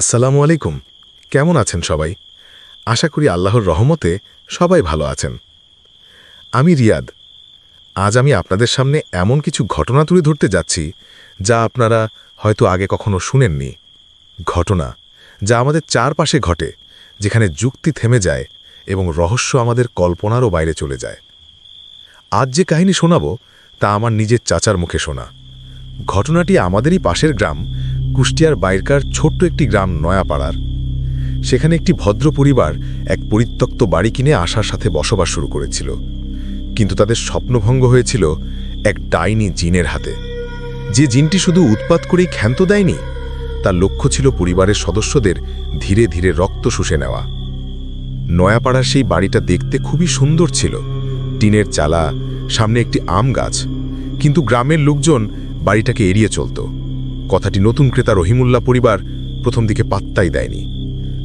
আসসালামু আলাইকুম। কেমন আছেন সবাই? আশা করি আল্লাহর রহমতে সবাই ভালো আছেন। আমি রিয়াদ। আজ আমি আপনাদের সামনে এমন কিছু ঘটনা তুলে ধরতে যাচ্ছি যা আপনারা হয়তো আগে কখনো শুনেননি। ঘটনা যা আমাদের চারপাশে ঘটে, যেখানে যুক্তি থেমে যায় এবং রহস্য আমাদের কল্পনারও বাইরে চলে যায়। আজ যে কাহিনী শোনাব তা আমার নিজের চাচার মুখে শোনা। ঘটনাটি আমাদেরই পাশের গ্রাম, কুষ্টিয়ার বাইরকার ছোট্ট একটি গ্রাম নয়াপাড়ার। সেখানে একটি ভদ্র পরিবার এক পরিত্যক্ত বাড়ি কিনে আশার সাথে বসবাস শুরু করেছিল, কিন্তু তাদের স্বপ্নভঙ্গ হয়েছিল এক ডাইনি জিনের হাতে। যে জিনটি শুধু উৎপাত করেই ক্ষান্ত দেয়নি, তার লক্ষ্য ছিল পরিবারের সদস্যদের ধীরে ধীরে রক্ত শুষে নেওয়া। নয়াপাড়ার সেই বাড়িটা দেখতে খুবই সুন্দর ছিল, টিনের চালা, সামনে একটি আম গাছ। কিন্তু গ্রামের লোকজন বাড়িটাকে এড়িয়ে চলত। কথাটি নতুন ক্রেতা রহিমুল্লাহ পরিবার প্রথম দিকে পাত্তাই দেয়নি।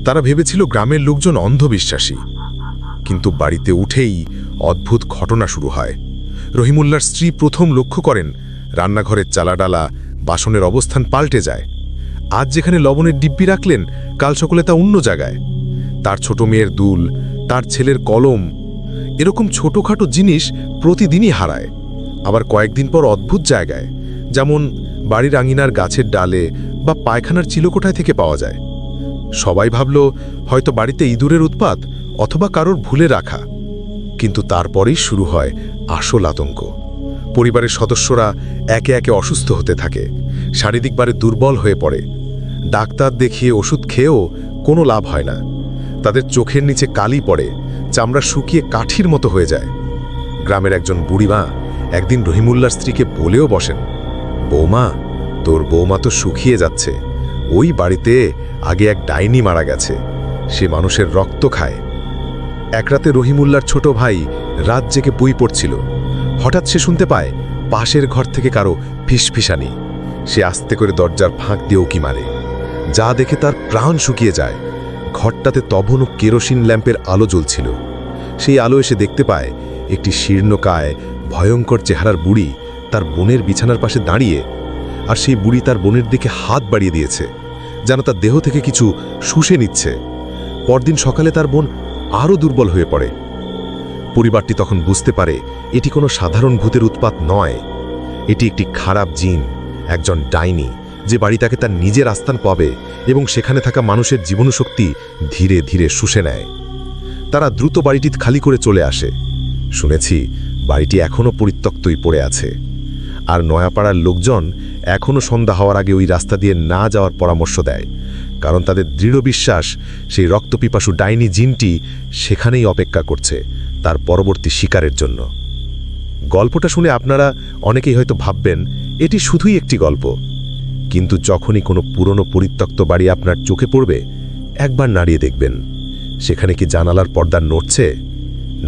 তারা ভেবেছিল গ্রামের লোকজন অন্ধবিশ্বাসী। কিন্তু বাড়িতে উঠেই অদ্ভুত ঘটনা শুরু হয়। রহিমুল্লাহর স্ত্রী প্রথম লক্ষ্য করেন রান্নাঘরের চালাডালা, বাসনের অবস্থান পাল্টে যায়। আজ যেখানে লবণের ডিব্বি রাখলেন, কাল সকালে তা অন্য জায়গায়। তার ছোট মেয়ের দুল, তার ছেলের কলম, এরকম ছোটখাটো জিনিস প্রতিদিনই হারায়। আবার কয়েকদিন পর অদ্ভুত জায়গায়, যেমন বাড়ির আঙিনার গাছের ডালে বা পায়খানার চিলকোঠায় থেকে পাওয়া যায়। সবাই ভাবল হয়তো বাড়িতে ইঁদুরের উৎপাত অথবা কারোর ভুলে রাখা। কিন্তু তারপরেই শুরু হয় আসল আতঙ্ক। পরিবারের সদস্যরা একে একে অসুস্থ হতে থাকে, শারীরিকভাবে দুর্বল হয়ে পড়ে। ডাক্তার দেখিয়ে ওষুধ খেয়েও কোনো লাভ হয় না। তাদের চোখের নিচে কালি পড়ে, চামড়া শুকিয়ে কাঠির মতো হয়ে যায়। গ্রামের একজন বুড়িমা একদিন রহিমুল্লাহর স্ত্রীকে বলেও বসেন, বৌমা, তোর বৌমা তো শুকিয়ে যাচ্ছে। ওই বাড়িতে আগে এক ডাইনি মারা গেছে, সে মানুষের রক্ত খায়। এক রাতে রহিমুল্লাহর ছোট ভাই রাত জেগে বই পড়ছিল। হঠাৎ সে শুনতে পায় পাশের ঘর থেকে কারো ফিসফিসানি। সে আস্তে করে দরজার ফাঁক দিয়ে উকি মারে। যা দেখে তার প্রাণ শুকিয়ে যায়। ঘরটাতে তখনও কেরোসিন ল্যাম্পের আলো জ্বলছিল। সেই আলো এসে দেখতে পায় একটি শীর্ণকায়, ভয়ঙ্কর চেহারার বুড়ি তার বোনের বিছানার পাশে দাঁড়িয়ে। আর সেই বুড়ি তার বোনের দিকে হাত বাড়িয়ে দিয়েছে, যেন তার দেহ থেকে কিছু শুষে নিচ্ছে। পরদিন সকালে তার বোন আরও দুর্বল হয়ে পড়ে। পরিবারটি তখন বুঝতে পারে এটি কোনো সাধারণ ভূতের উৎপাত নয়, এটি একটি খারাপ জিন, একজন ডাইনি, যে বাড়িটাকে তার নিজের আস্থান পাবে এবং সেখানে থাকা মানুষের জীবনশক্তি ধীরে ধীরে শুষে নেয়। তারা দ্রুত বাড়িটি খালি করে চলে আসে। শুনেছি বাড়িটি এখনও পরিত্যক্তই পড়ে আছে। আর নয়াপাড়ার লোকজন এখনও সন্ধ্যা হওয়ার আগে ওই রাস্তা দিয়ে না যাওয়ার পরামর্শ দেয়, কারণ তাদের দৃঢ় বিশ্বাস সেই রক্তপিপাসু ডাইনি জিনটি সেখানেই অপেক্ষা করছে তার পরবর্তী শিকারের জন্য। গল্পটা শুনে আপনারা অনেকেই হয়তো ভাববেন এটি শুধুই একটি গল্প। কিন্তু যখনই কোনো পুরনো পরিত্যক্ত বাড়ি আপনার চোখে পড়বে, একবার নাড়িয়ে দেখবেন সেখানে কি জানালার পর্দা নড়ছে,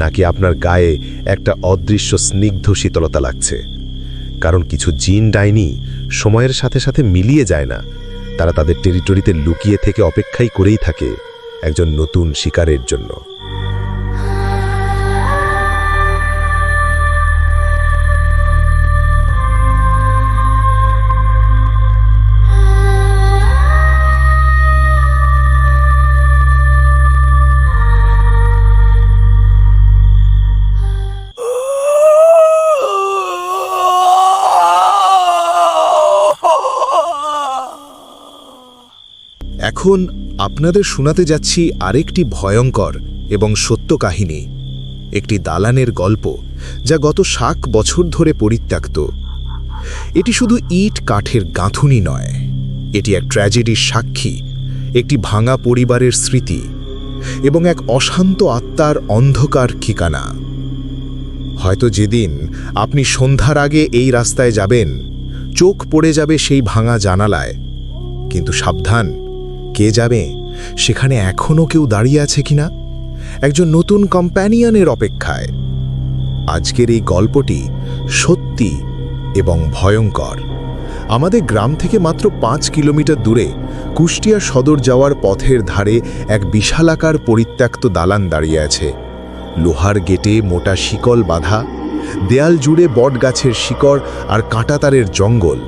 নাকি আপনার গায়ে একটা অদৃশ্য স্নিগ্ধ শীতলতা লাগছে। কারণ কিছু জিন ডাইনি সময়ের সাথে সাথে মিলিয়ে যায় না, তারা তাদের টেরিটরিতে লুকিয়ে থেকে অপেক্ষাই করেই থাকে একজন নতুন শিকারের জন্য। এখন আপনাদের শোনাতে যাচ্ছি আরেকটি ভয়ঙ্কর এবং সত্য কাহিনী, একটি দালানের গল্প যা গত 60 বছর ধরে পরিত্যক্ত। এটি শুধু ইট কাঠের গাঁথুনি নয়, এটি এক ট্র্যাজেডির সাক্ষী, একটি ভাঙা পরিবারের স্মৃতি এবং এক অশান্ত আত্মার অন্ধকার ঠিকানা। হয়তো যেদিন আপনি সন্ধ্যার আগে এই রাস্তায় যাবেন, চোখ পড়ে যাবে সেই ভাঙা জানালায়। কিন্তু সাবধান, কে যাবে সেখানে এখনও কেউ দাঁড়িয়ে আছে কিনা, একজন নতুন কম্প্যানিয়নের অপেক্ষায়। আজকের এই গল্পটি সত্যি এবং ভয়ঙ্কর। আমাদের গ্রাম থেকে মাত্র 5 কিলোমিটার দূরে কুষ্টিয়া সদর যাওয়ার পথের ধারে এক বিশালাকার পরিত্যক্ত দালান দাঁড়িয়ে আছে। লোহার গেটে মোটা শিকল বাঁধা, দেয়াল জুড়ে বটগাছের শিকড় আর কাঁটাতারের জঙ্গল।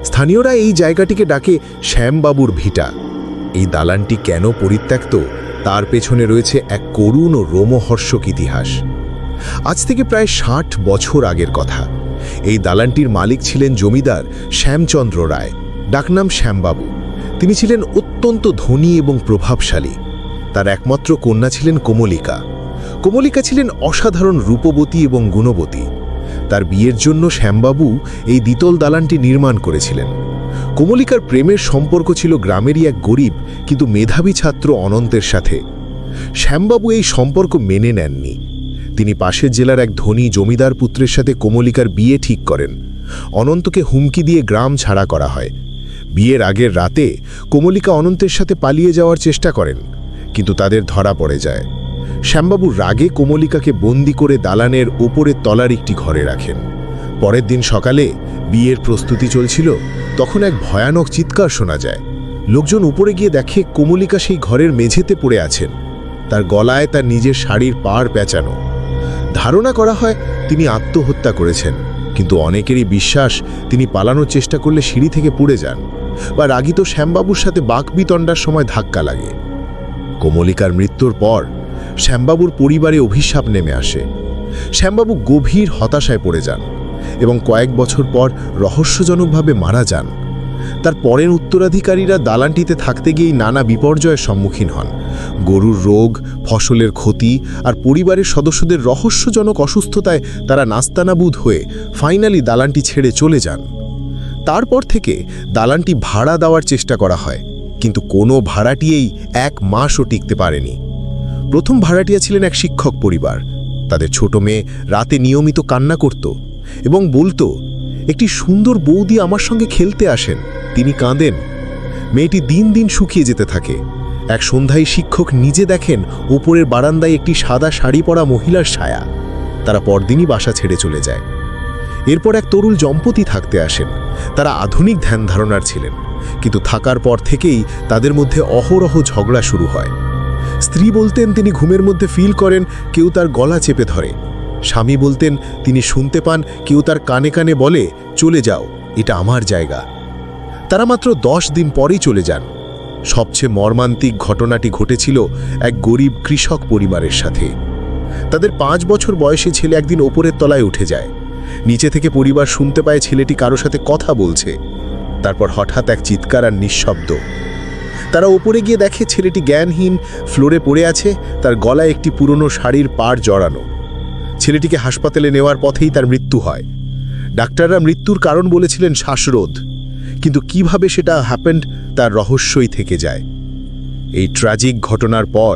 স্থানীয়রা এই জায়গাটিকে ডাকে শ্যামবাবুর ভিটা। এই দালানটি কেন পরিত্যক্ত তার পেছনে রয়েছে এক করুণ ও রোমহর্ষক ইতিহাস। আজ থেকে প্রায় ৬০ বছর আগের কথা। এই দালানটির মালিক ছিলেন জমিদার শ্যামচন্দ্র রায়, ডাকনাম শ্যামবাবু। তিনি ছিলেন অত্যন্ত ধনী এবং প্রভাবশালী। তার একমাত্র কন্যা ছিলেন কমলিকা। কমলিকা ছিলেন অসাধারণ রূপবতী এবং গুণবতী। তার বিয়ের জন্য শ্যামবাবু এই দ্বিতল দালানটি নির্মাণ করেছিলেন। কমলিকার প্রেমের সম্পর্ক ছিল গ্রামেরই এক গরিব কিন্তু মেধাবী ছাত্র অনন্তের সাথে। শ্যামবাবু এই সম্পর্ক মেনে নেননি। তিনি পাশের জেলার এক ধনী জমিদার পুত্রের সাথে কমলিকার বিয়ে ঠিক করেন। অনন্তকে হুমকি দিয়ে গ্রাম ছাড়া করা হয়। বিয়ের আগের রাতে কমলিকা অনন্তের সাথে পালিয়ে যাওয়ার চেষ্টা করেন, কিন্তু তাদের ধরা পড়ে যায়। শ্যামবাবু রাগে কমলিকাকে বন্দি করে দালানের ওপরের তলার একটি ঘরে রাখেন। পরের দিন সকালে বিয়ের প্রস্তুতি চলছিল, তখন এক ভয়ানক চিৎকার শোনা যায়। লোকজন উপরে গিয়ে দেখে কমলিকা সেই ঘরের মেঝেতে পড়ে আছেন। তার গলায় তার নিজের শাড়ির পাড় পেঁচানো। ধারণা করা হয় তিনি আত্মহত্যা করেছেন, কিন্তু অনেকেরই বিশ্বাস তিনি পালানোর চেষ্টা করলে সিঁড়ি থেকে পড়ে যান বা রাগিত শ্যামবাবুর সাথে বাকবিতণ্ডার সময় ধাক্কা লাগে। কমলিকার মৃত্যুর পর শ্যামবাবুর পরিবারে অভিশাপ নেমে আসে। শ্যামবাবু গভীর হতাশায় পড়ে যান এবং কয়েক বছর পর রহস্যজনকভাবে মারা যান। তার পরের উত্তরাধিকারীরা দালানটিতে থাকতে গিয়েই নানা বিপর্যয়ের সম্মুখীন হন। গরুর রোগ, ফসলের ক্ষতি আর পরিবারের সদস্যদের রহস্যজনক অসুস্থতায় তারা নাস্তানাবুদ হয়ে ফাইনালি দালানটি ছেড়ে চলে যান। তারপর থেকে দালানটি ভাড়া দেওয়ার চেষ্টা করা হয়, কিন্তু কোনো ভাড়াটিয়েই 1 মাসও টিকতে পারেনি। প্রথম ভাড়াটিয়া ছিলেন এক শিক্ষক পরিবার। তাদের ছোট মেয়ে রাতে নিয়মিত কান্না করত এবং বলতো, একটি সুন্দর বৌদি আমার সঙ্গে খেলতে আসেন, তিনি কাঁদেন। মেয়েটি দিন দিন শুকিয়ে যেতে থাকে। এক সন্ধ্যায় শিক্ষক নিজে দেখেন উপরের বারান্দায় একটি সাদা শাড়ি পরা মহিলার ছায়া। তারা পরদিনই বাসা ছেড়ে চলে যায়। এরপর এক তরুণ দম্পতি থাকতে আসেন। তারা আধুনিক ধ্যান ধারণার ছিলেন, কিন্তু থাকার পর থেকেই তাদের মধ্যে অহরহ ঝগড়া শুরু হয়। স্ত্রী বলতেন তিনি ঘুমের মধ্যে ফিল করেন কেউ তার গলা চেপে ধরে। স্বামী বলতেন তিনি শুনতে পান কেউ তার কানে কানে বলে, চলে যাও, এটা আমার জায়গা। তারা মাত্র 10 দিন পরেই চলে যান। সবচেয়ে মর্মান্তিক ঘটনাটি ঘটেছিল এক গরিব কৃষক পরিবারের সাথে। তাদের 5 বছর বয়সী ছেলে একদিন ওপরের তলায় উঠে যায়। নিচে থেকে পরিবার শুনতে পায় ছেলেটি কারো সাথে কথা বলছে। তারপর হঠাৎ এক চিৎকার আর নিঃশব্দ। তারা উপরে গিয়ে দেখে ছেলেটি জ্ঞানহীন ফ্লোরে পড়ে আছে, তার গলায় একটি পুরনো শাড়ির পাড় জড়ানো। ছেলেটিকে হাসপাতালে নেওয়ার পথেই তার মৃত্যু হয়। ডাক্তাররা মৃত্যুর কারণ বলেছিলেন শ্বাসরোধ, কিন্তু কিভাবে সেটা হ্যাপেন্ড তার রহস্যই থেকে যায়। এই ট্র্যাজিক ঘটনার পর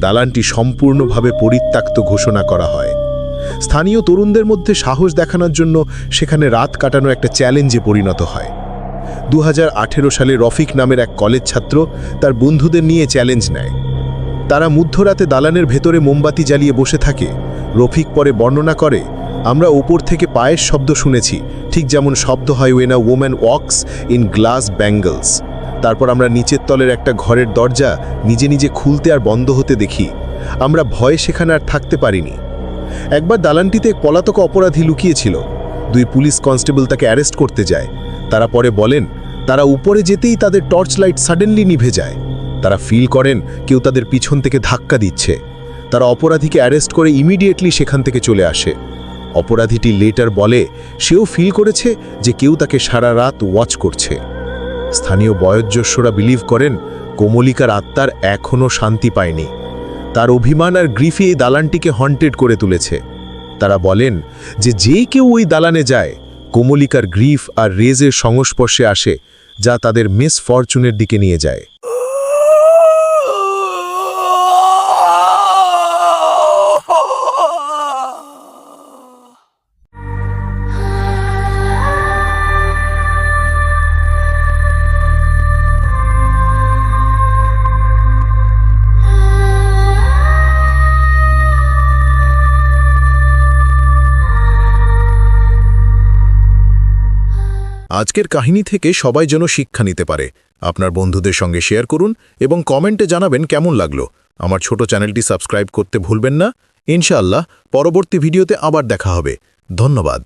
দালানটি সম্পূর্ণভাবে পরিত্যক্ত ঘোষণা করা হয়। স্থানীয় তরুণদের মধ্যে সাহস দেখানোর জন্য সেখানে রাত কাটানো একটা চ্যালেঞ্জে পরিণত হয়। 2018 সালে রফিক নামের এক কলেজ ছাত্র তার বন্ধুদের নিয়ে চ্যালেঞ্জ নেয়। তারা মধ্যরাতে দালানের ভেতরে মোমবাতি জ্বালিয়ে বসে থাকে। রফিক পরে বর্ণনা করে, আমরা ওপর থেকে পায়ের শব্দ শুনেছি, ঠিক যেমন শব্দ হয় when a woman walks in glass bangles. তারপর আমরা নিচের তলের একটা ঘরের দরজা নিজে নিজে খুলতে আর বন্ধ হতে দেখি। আমরা ভয়ে সেখানে আর থাকতে পারিনি। একবার দালানটিতে এক পলাতক অপরাধী লুকিয়েছিল। 2 পুলিশ কনস্টেবল তাকে অ্যারেস্ট করতে যায়। তারা পরে বলেন তারা উপরে যেতেই তাদের টর্চ লাইট সাডেনলি নিভে যায়। তারা ফিল করেন কেউ তাদের পিছন থেকে ধাক্কা দিচ্ছে। তারা অপরাধীকে অ্যারেস্ট করে ইমিডিয়েটলি সেখান থেকে চলে আসে। অপরাধীটি লেটার বলে সেও ফিল করেছে যে কেউ তাকে সারা রাত ওয়াচ করছে। স্থানীয় বয়োজ্যেষ্ঠরা বিলিভ করেন কমলিকার আত্মার এখনও শান্তি পায়নি। তার অভিমান আর গ্রিফে এই দালানটিকে হন্টেড করে তুলেছে। তারা বলেন যে যেই কেউ ওই দালানে যায় কমলিকার গ্রিফ আর রেজের সংস্পর্শে আসে, যা তাদের মিসফরচুনের দিকে নিয়ে যায়। আজকের কাহিনী থেকে সবাই যেন শিক্ষা নিতে পারে। আপনার বন্ধুদের সঙ্গে শেয়ার করুন এবং কমেন্টে জানাবেন কেমন লাগলো। আমার ছোট চ্যানেলটি সাবস্ক্রাইব করতে ভুলবেন না। ইনশাআল্লাহ পরবর্তী ভিডিওতে আবার দেখা হবে। ধন্যবাদ।